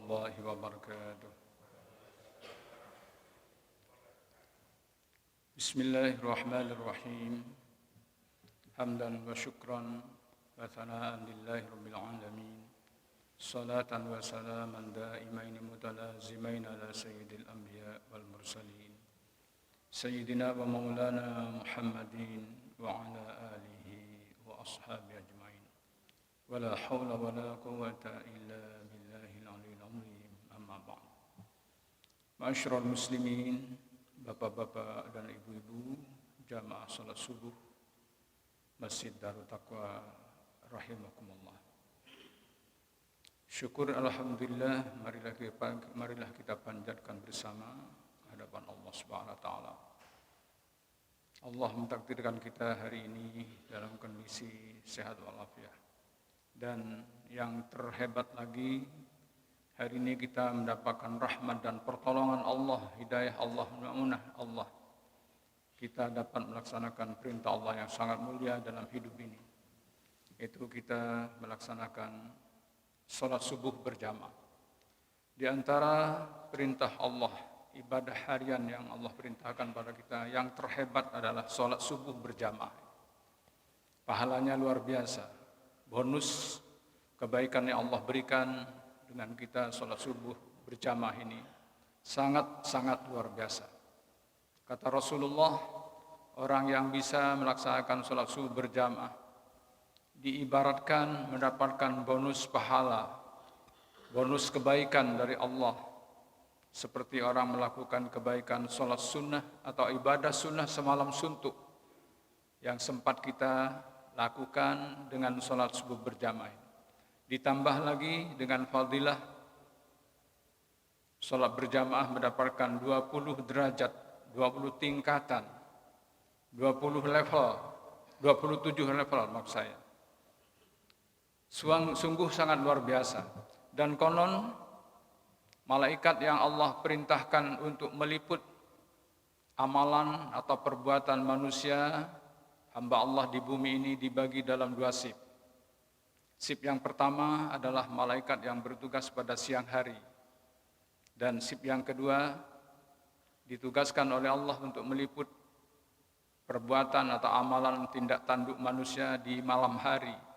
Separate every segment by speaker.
Speaker 1: warahmatullahi wabarakatuh. Bismillahirrahmanirrahim. Hamdan wa syukran wa thana'an lillahi rabbil alamin. Salatan wa salaman da'imaini mutalazimain ala sayyidil anbiya wal mursalin. Sayyidina wa maulana Muhammadin wa ala alihi wa ashabi ajmain. Wa la hawla wa la quwwata illa billahil aliyil azim. Amma ba'd. Ma'asyiral muslimin, bapak-bapak dan ibu-ibu, jamaah salat subuh Masjid Darut Taqwa rahimakumullah. Syukur alhamdulillah, marilah kita panjatkan bersama hadapan Allah Subhanahu wa taala. Allah mentakdirkan kita hari ini dalam kondisi sehat walafiat. Dan yang terhebat lagi, hari ini kita mendapatkan rahmat dan pertolongan Allah, hidayah Allah, ma'unah Allah. Kita dapat melaksanakan perintah Allah yang sangat mulia dalam hidup ini. Itu kita melaksanakan salat subuh berjamaah. Di antara perintah Allah, ibadah harian yang Allah perintahkan pada kita, yang terhebat adalah salat subuh berjamaah. Pahalanya luar biasa. Bonus kebaikan yang Allah berikan dengan kita salat subuh berjamaah ini sangat-sangat luar biasa. Kata Rasulullah, orang yang bisa melaksanakan salat subuh berjamaah diibaratkan mendapatkan bonus pahala, bonus kebaikan dari Allah, seperti orang melakukan kebaikan salat sunnah atau ibadah sunnah semalam suntuk yang sempat kita lakukan dengan salat subuh berjamaah. Ditambah lagi dengan fadilah salat berjamaah mendapatkan 20 derajat, 20 tingkatan, 20 level, 27 level maksud saya. Sungguh sangat luar biasa. Dan konon malaikat yang Allah perintahkan untuk meliput amalan atau perbuatan manusia, hamba Allah di bumi ini dibagi dalam 2 sip. Sip yang pertama adalah malaikat yang bertugas pada siang hari. Dan sip yang kedua ditugaskan oleh Allah untuk meliput perbuatan atau amalan tindak tanduk manusia di malam hari.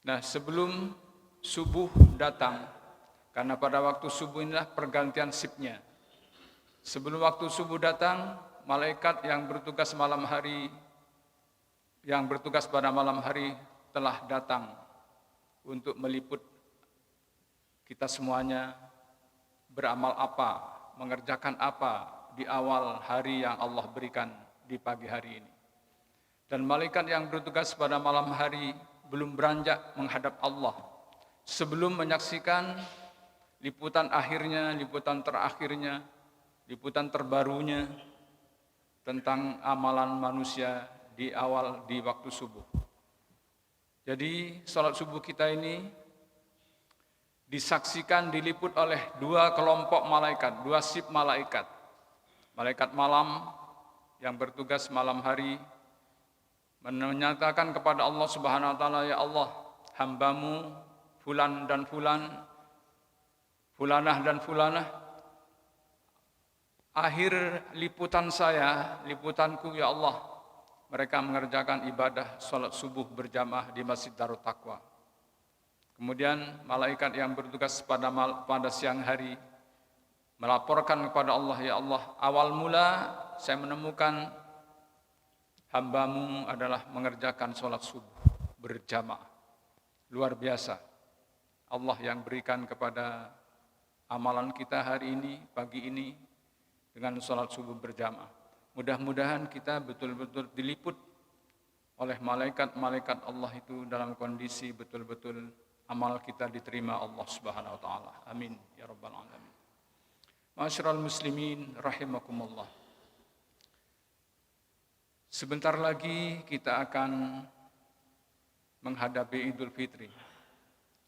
Speaker 1: Nah, sebelum subuh datang, karena pada waktu subuh inilah pergantian sipnya. Sebelum waktu subuh datang, malaikat yang bertugas pada malam hari telah datang untuk meliput kita semuanya beramal apa, mengerjakan apa di awal hari yang Allah berikan di pagi hari ini. Dan malaikat yang bertugas pada malam hari belum beranjak menghadap Allah sebelum menyaksikan liputan akhirnya, liputan terakhirnya, liputan terbarunya tentang amalan manusia di waktu subuh. Jadi salat subuh kita ini disaksikan, diliput oleh 2 kelompok malaikat, 2 sip malaikat. Malaikat malam yang bertugas malam hari menyatakan kepada Allah Subhanahu wa taala, ya Allah, hambamu fulan dan fulan, fulanah dan fulanah, akhir liputanku ya Allah, mereka mengerjakan ibadah salat subuh berjamaah di Masjid Darut Taqwa. Kemudian malaikat yang bertugas pada siang hari melaporkan kepada Allah, ya Allah, awal mula saya menemukan hambamu adalah mengerjakan salat subuh berjamaah. Luar biasa. Allah yang berikan kepada amalan kita hari ini, pagi ini, dengan salat subuh berjamaah. Mudah-mudahan kita betul-betul diliput oleh malaikat-malaikat Allah itu dalam kondisi betul-betul amal kita diterima Allah Subhanahu wa taala. Amin ya rabbal alamin. Ma'asyiral muslimin rahimakumullah. Sebentar lagi kita akan menghadapi Idul Fitri,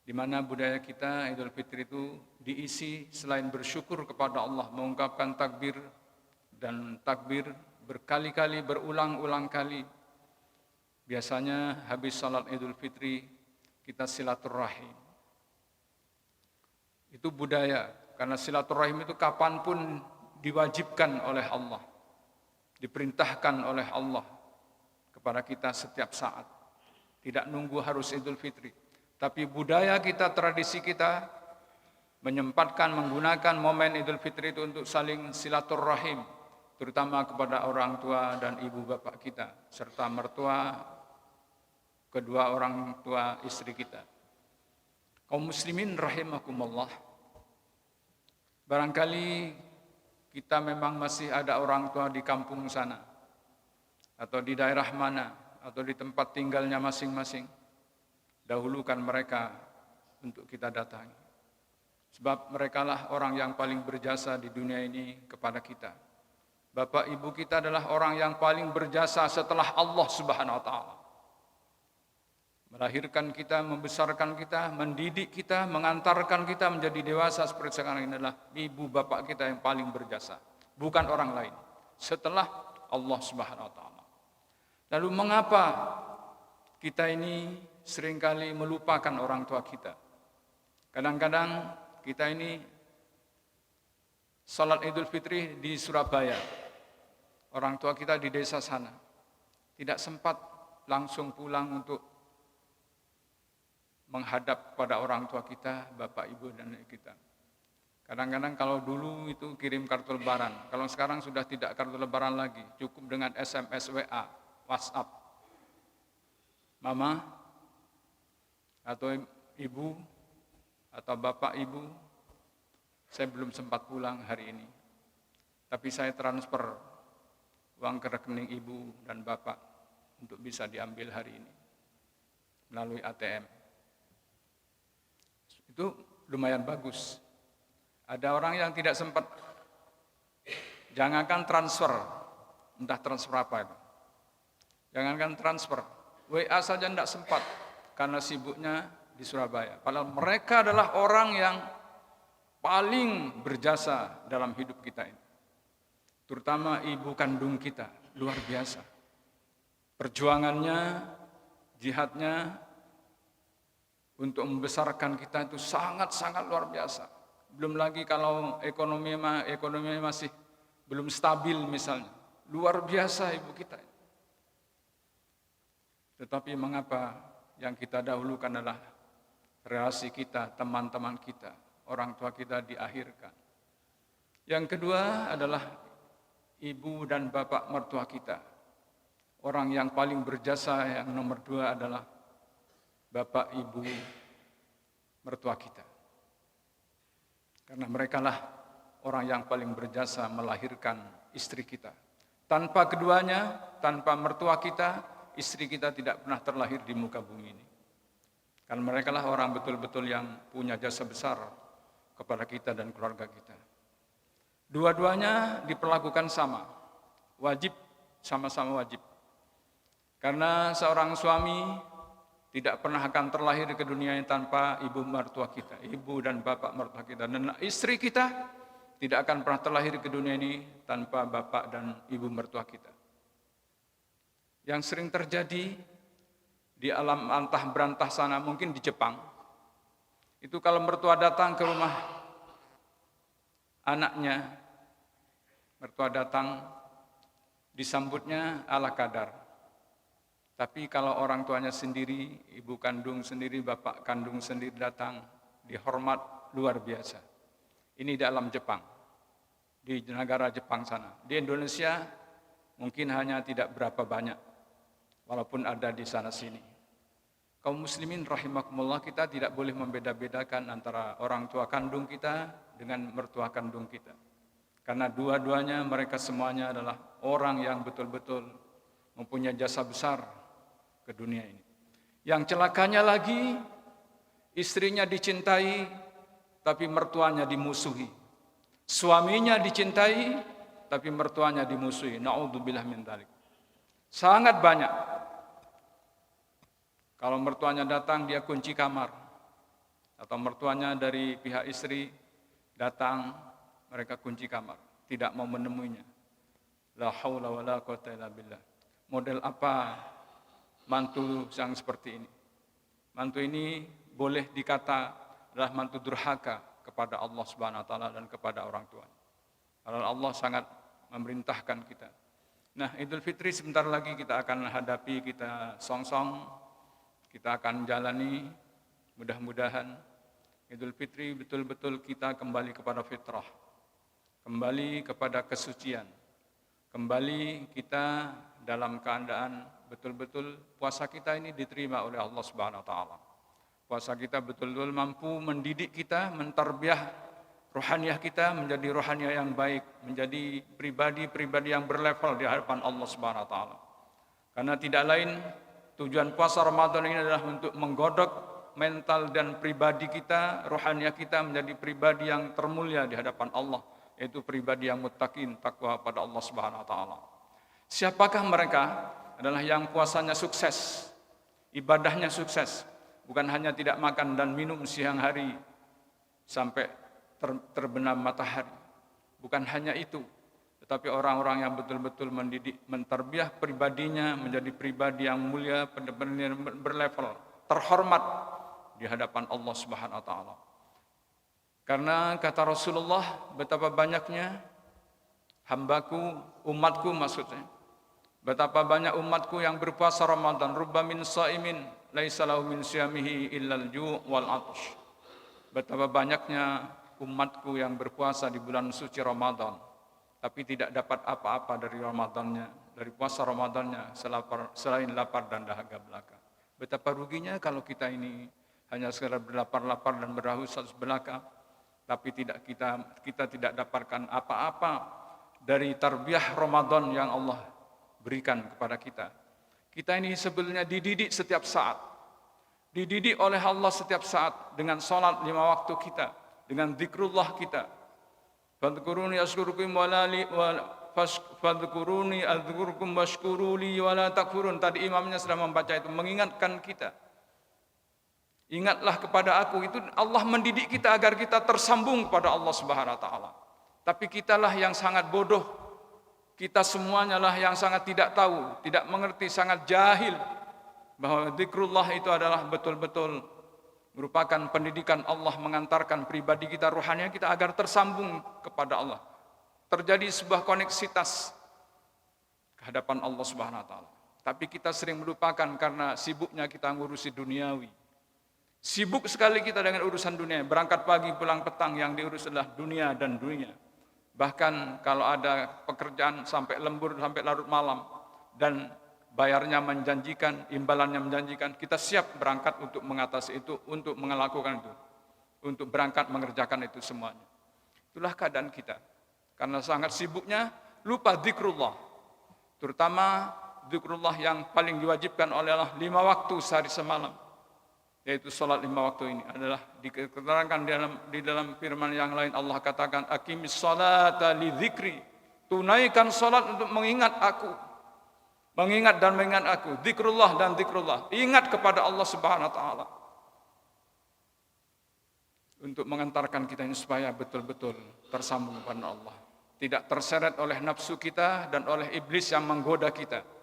Speaker 1: di mana budaya kita Idul Fitri itu diisi selain bersyukur kepada Allah, mengungkapkan takbir dan takbir berkali-kali, berulang-ulang kali. Biasanya habis salat Idul Fitri kita silaturahim. Itu budaya, karena silaturahim itu kapanpun diwajibkan oleh Allah, diperintahkan oleh Allah kepada kita setiap saat. Tidak nunggu harus Idul Fitri. Tapi budaya kita, tradisi kita menyempatkan menggunakan momen Idul Fitri itu untuk saling silaturahim, terutama kepada orang tua dan ibu bapak kita, serta mertua, kedua orang tua istri kita. Kaum muslimin rahimakumullah, barangkali kita memang masih ada orang tua di kampung sana, atau di daerah mana, atau di tempat tinggalnya masing-masing. Dahulukan mereka untuk kita datangi. Sebab merekalah orang yang paling berjasa di dunia ini kepada kita. Bapak ibu kita adalah orang yang paling berjasa setelah Allah Subhanahu wa taala. Melahirkan kita, membesarkan kita, mendidik kita, mengantarkan kita menjadi dewasa seperti sekarang ini adalah ibu bapak kita yang paling berjasa, bukan orang lain setelah Allah Subhanahu wa taala. Lalu mengapa kita ini seringkali melupakan orang tua kita? Kadang-kadang kita ini salat Idul Fitri di Surabaya, orang tua kita di desa sana, tidak sempat langsung pulang untuk menghadap pada orang tua kita, bapak ibu dan nenek kita. Kadang-kadang kalau dulu itu kirim kartu lebaran, kalau sekarang sudah tidak kartu lebaran lagi, cukup dengan SMS, WA, WhatsApp. Mama atau ibu atau bapak ibu, saya belum sempat pulang hari ini, tapi saya transfer uang ke rekening ibu dan bapak untuk bisa diambil hari ini melalui ATM. Itu lumayan bagus. Ada orang yang tidak sempat, jangankan transfer, entah transfer apa itu. Jangankan transfer, WA saja tidak sempat karena sibuknya di Surabaya. Padahal mereka adalah orang yang paling berjasa dalam hidup kita ini. Terutama ibu kandung kita, luar biasa. Perjuangannya, jihadnya untuk membesarkan kita itu sangat-sangat luar biasa. Belum lagi kalau ekonomi masih belum stabil misalnya. Luar biasa ibu kita. Tetapi mengapa yang kita dahulukan adalah relasi kita, teman-teman kita, orang tua kita diakhirkan. Yang kedua adalah ibu dan bapak mertua kita. Orang yang paling berjasa yang nomor dua adalah bapak ibu mertua kita. Karena merekalah orang yang paling berjasa melahirkan istri kita. Tanpa keduanya, tanpa mertua kita, istri kita tidak pernah terlahir di muka bumi ini. Karena merekalah orang betul-betul yang punya jasa besar kepada kita dan keluarga kita. Dua-duanya diperlakukan sama, wajib, sama-sama wajib. Karena seorang suami tidak pernah akan terlahir ke dunia ini tanpa ibu mertua kita, ibu dan bapak mertua kita. Dan istri kita tidak akan pernah terlahir ke dunia ini tanpa bapak dan ibu mertua kita. Yang sering terjadi di alam antah berantah sana, mungkin di Jepang, itu kalau mertua datang ke rumah anaknya, mertua datang, disambutnya ala kadar. Tapi kalau orang tuanya sendiri, ibu kandung sendiri, bapak kandung sendiri datang, dihormat luar biasa. Ini dalam Jepang, di negara Jepang sana. Di Indonesia mungkin hanya tidak berapa banyak, walaupun ada di sana sini. Kaum muslimin rahimakumullah, kita tidak boleh membeda-bedakan antara orang tua kandung kita dengan mertua kandung kita. Karena dua-duanya mereka semuanya adalah orang yang betul-betul mempunyai jasa besar ke dunia ini. Yang celakanya lagi, istrinya dicintai, tapi mertuanya dimusuhi. Suaminya dicintai, tapi mertuanya dimusuhi. Na'udzubillah min dzalik. Sangat banyak. Kalau mertuanya datang, dia kunci kamar. Atau mertuanya dari pihak istri datang, mereka kunci kamar. Tidak mau menemuinya. La haula wa la quwata illa billah. Model apa mantu yang seperti ini? Mantu ini boleh dikata adalah mantu durhaka, kepada Allah Subhanahu wa taala dan kepada orang tua. Karena Allah sangat memerintahkan kita. Nah, Idul Fitri sebentar lagi kita akan hadapi, kita songsong, kita akan jalani. Mudah-mudahan Idul Fitri betul-betul kita kembali kepada fitrah, kembali kepada kesucian, kembali kita dalam keadaan betul-betul puasa kita ini diterima oleh Allah Subhanahu wa taala. Puasa kita betul-betul mampu mendidik kita, mentarbiyah rohaniah kita menjadi rohaniah yang baik, menjadi pribadi-pribadi yang berlevel di hadapan Allah Subhanahu wa taala. Karena tidak lain tujuan puasa Ramadan ini adalah untuk menggodok mental dan pribadi kita, rohaniah kita menjadi pribadi yang termulia di hadapan Allah, yaitu pribadi yang muttaqin, takwa pada Allah Subhanahu wa taala. Siapakah mereka? Adalah yang puasanya sukses, ibadahnya sukses, bukan hanya tidak makan dan minum siang hari sampai terbenam matahari. Bukan hanya itu, tetapi orang-orang yang betul-betul mendidik, mentarbiyah pribadinya menjadi pribadi yang mulia, benar-benar berlevel, terhormat di hadapan Allah Subhanahu wa taala. Karena kata Rasulullah, betapa banyaknya hambaku, umatku maksudnya, betapa banyak umatku yang berpuasa Ramadan, rubba min shaimin laisa lahu min siyamihi illal ju' wal 'atsh. Betapa banyaknya umatku yang berpuasa di bulan suci Ramadan, tapi tidak dapat apa-apa dari Ramadannya, dari puasa Ramadannya selain lapar dan dahaga belaka. Betapa ruginya kalau kita ini hanya sekedar berlapar-lapar dan berhaus belaka, tapi kita tidak dapatkan apa-apa dari tarbiyah Ramadan yang Allah berikan kepada kita. Kita ini sebenarnya dididik setiap saat, dididik oleh Allah setiap saat dengan salat 5 waktu kita, dengan zikrullah kita. Fadhkuruni azkurukum fadhkuruni azkurukum washkuruli wala takfurun. Tadi imamnya sudah membaca itu, mengingatkan kita. Ingatlah kepada aku, itu Allah mendidik kita agar kita tersambung kepada Allah Subhanahu wa taala. Tapi kitalah yang sangat bodoh. Kita semuanya lah yang sangat tidak tahu, tidak mengerti, sangat jahil bahwa zikrullah itu adalah betul-betul merupakan pendidikan Allah mengantarkan pribadi kita, rohaniah kita agar tersambung kepada Allah. Terjadi sebuah koneksitas ke hadapan Allah Subhanahu wa taala. Tapi kita sering melupakan karena sibuknya kita ngurusi duniawi. Sibuk sekali kita dengan urusan dunia, berangkat pagi pulang petang, yang diurus adalah dunia dan dunia. Bahkan kalau ada pekerjaan sampai lembur, sampai larut malam, dan bayarnya menjanjikan, imbalannya menjanjikan, kita siap berangkat untuk mengatasi itu, untuk melakukan itu, untuk berangkat mengerjakan itu semuanya. Itulah keadaan kita. Karena sangat sibuknya, lupa zikrullah. Terutama zikrullah yang paling diwajibkan oleh Allah 5 waktu sehari semalam. Yaitu salat 5 waktu ini adalah diterangkan di dalam firman yang lain. Allah katakan, aqimis salata li dzikri, tunaikan salat untuk mengingat aku, mengingat dan mengingat aku, zikrullah dan zikrullah, ingat kepada Allah Subhanahu wa taala, untuk mengantarkan kita ini supaya betul-betul tersambung kepada Allah, tidak terseret oleh nafsu kita dan oleh iblis yang menggoda kita.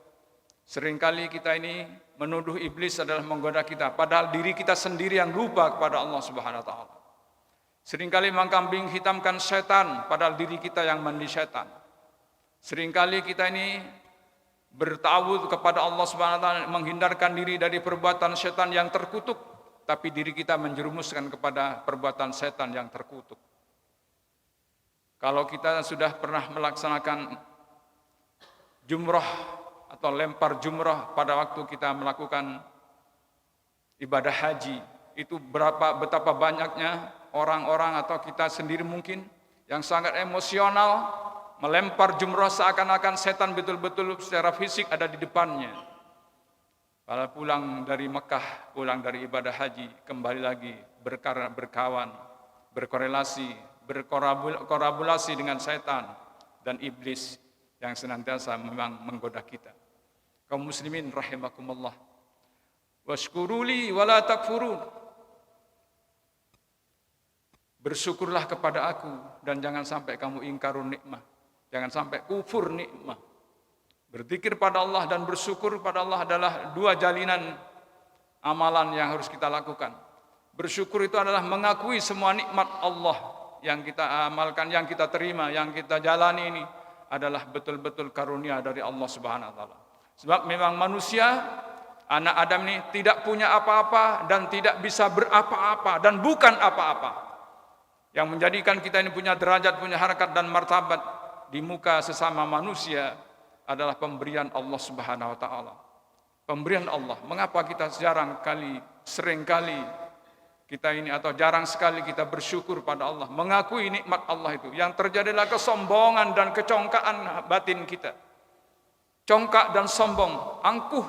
Speaker 1: Seringkali kita ini menuduh iblis adalah menggoda kita, padahal diri kita sendiri yang lupa kepada Allah Subhanahu wa taala. Seringkali mengkambing hitamkan setan, padahal diri kita yang mandi setan. Seringkali kita ini bertawud kepada Allah Subhanahu wa taala, menghindarkan diri dari perbuatan setan yang terkutuk, tapi diri kita menjerumuskan kepada perbuatan setan yang terkutuk. Kalau kita sudah pernah melaksanakan jumrah atau lempar jumrah pada waktu kita melakukan ibadah haji, itu betapa banyaknya orang-orang atau kita sendiri mungkin yang sangat emosional melempar jumrah seakan-akan setan betul-betul secara fisik ada di depannya. Kalau pulang dari Mekah, pulang dari ibadah haji, kembali lagi berkawan, berkorelasi, berkorabulasi dengan setan dan iblis yang senantiasa memang menggoda kita. Kaum muslimin rahimakumullah. Washkuruli wala takfurun. Bersyukurlah kepada aku dan jangan sampai kamu ingkarun nikmah. Jangan sampai kufur nikmah. Berzikir pada Allah dan bersyukur pada Allah adalah 2 jalinan amalan yang harus kita lakukan. Bersyukur itu adalah mengakui semua nikmat Allah yang kita amalkan, yang kita terima, yang kita jalani ini adalah betul-betul karunia dari Allah Subhanahu wa taala. Sebab memang manusia, anak Adam ini tidak punya apa-apa dan tidak bisa berapa-apa dan bukan apa-apa. Yang menjadikan kita ini punya derajat, punya harkat dan martabat di muka sesama manusia adalah pemberian Allah Subhanahu wa taala. Pemberian Allah. Mengapa kita sering kali kita ini atau jarang sekali kita bersyukur pada Allah, mengakui nikmat Allah itu. Yang terjadilah kesombongan dan kecongkaan batin kita. Congkak dan sombong, angkuh.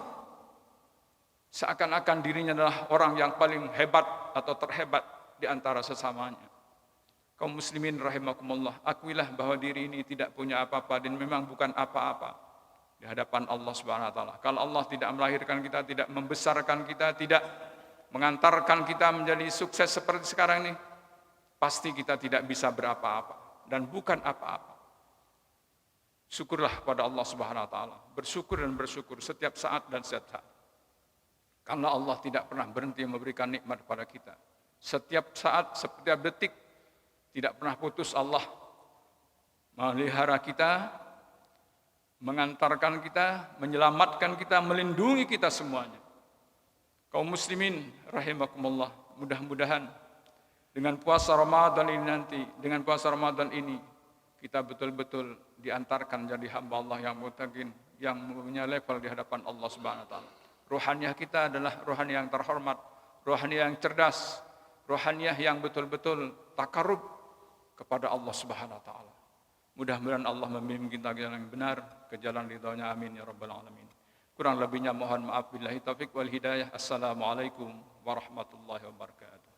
Speaker 1: Seakan-akan dirinya adalah orang yang paling hebat atau terhebat di antara sesamanya. Kaum muslimin rahimakumullah, akuilah bahwa diri ini tidak punya apa-apa dan memang bukan apa-apa di hadapan Allah Subhanahu wa taala. Kalau Allah tidak melahirkan kita, tidak membesarkan kita, tidak mengantarkan kita menjadi sukses seperti sekarang ini, pasti kita tidak bisa berapa-apa dan bukan apa-apa. Syukurlah pada Allah Subhanahu wa taala, bersyukur dan bersyukur setiap saat dan setiap saat. Karena Allah tidak pernah berhenti memberikan nikmat kepada kita. Setiap saat, setiap detik tidak pernah putus Allah memelihara kita, mengantarkan kita, menyelamatkan kita, melindungi kita semuanya. Kaum muslimin rahimakumullah, mudah-mudahan dengan puasa Ramadan ini nanti, dengan puasa Ramadan ini kita betul-betul diantarkan jadi hamba Allah yang muttaqin, yang punya level di hadapan Allah Subhanahu wa taala. Rohaniah kita adalah rohaniah yang terhormat, rohaniah yang cerdas, rohaniah yang betul-betul takarub kepada Allah Subhanahu wa taala. Mudah-mudahan Allah membimbing kita ke jalan yang benar, ke jalan ridha-Nya, amin ya rabbal alamin. Kurang lebihnya mohon maaf, billahi taufik wal hidayah. Assalamualaikum warahmatullahi wabarakatuh.